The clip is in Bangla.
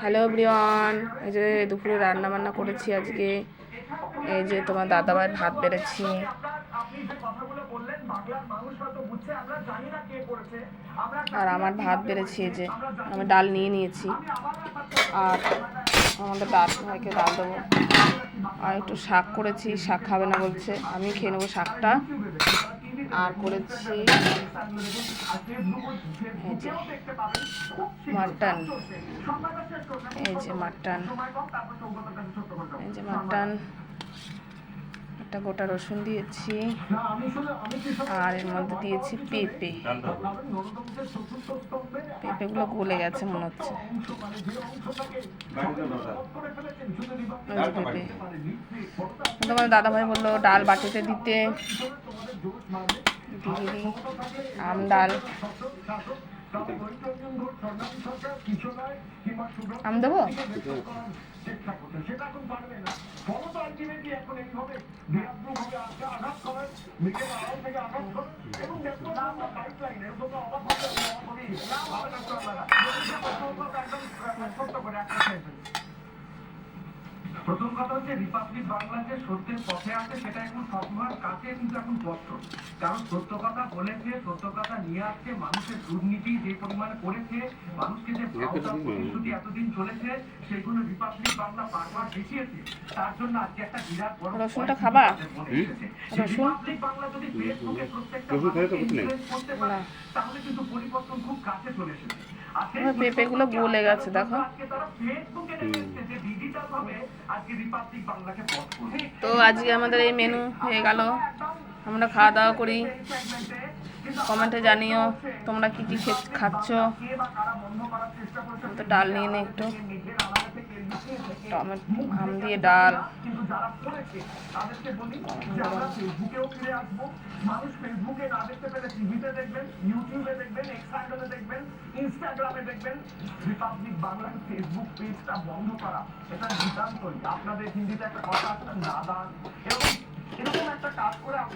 হ্যালো এভরিওয়ান, এই যে দুপুরে রান্না বান্না করেছি আজকে। এই যে তোমার দাদাভাইয়ের ভাত বেড়েছি, আর আমার ভাত বেড়েছি। এই যে আমি ডাল নিয়ে নিয়েছি, আর আমাদের দাদাভাইকে ডাল দেবো। আর একটু শাক করেছি, শাক খাবে না বলছে, আমি খেয়ে নেবো শাকটা। আর করেছি এই যে মাটন, এই যে মাটন, এই যে মাটন, একটা গোটা রসুন দিয়েছি, আর এর মধ্যে দিয়েছি পেঁপে। পেঁপেগুলো গলে গেছে মনে হচ্ছে। এই যে পেঁপে, তোমার দাদাভাই বললো ডাল বাটিতে দিতে, দিয়ে দিই আম ডাল। আম দেবো? প্রথম কথা হচ্ছে রিপাবলিক বাংলা যে সত্যের পথে আছে সেটা এখন সবার কাছে কিন্তু এখন স্পষ্ট। কারণ সত্য কথা বলেছে, সত্য কথা নিয়ে আসছে, মানুষের দুর্নীতি যে পরিমাণে করেছে, মানুষকে যে প্রতিশ্রুতি এতদিন চলেছে সেগুলো রিপাবলিক বাংলা বারবার দেখিয়েছে। তার জন্য আজকে একটা বিরাট বড় রসুনটা খাবা? রিপাবলিক বাংলা যদি ফেসবুকে প্রত্যেকটা করতে পারে তাহলে কিন্তু পরিবর্তন খুব কাছে চলে এসেছে। পেঁপেগুলো গলে গেছে দেখো। তো আজকে আমাদের এই মেনু হয়ে গেল, আমরা খাওয়া দাওয়া করি। কমেন্টে জানিও তোমরা কি কি খাচ্ছ। তো ডাল নিয়ে নে একটু, টমেটো আম দিয়ে ডাল। মানুষ ফেসবুকে না দেখতে পেলে টিভিতে দেখবেন, ইউটিউবে দেখবেন, এক্সট্রাগ্রামে দেখবেন, ইনস্টাগ্রামে দেখবেন। রিপাবলিক বাংলার ফেসবুক পেজটা বন্ধ করা এটা নিতান্তই। আপনাদের হিন্দিতে একটা কথা আছে, নাদান, এরকম একটা কাজ করে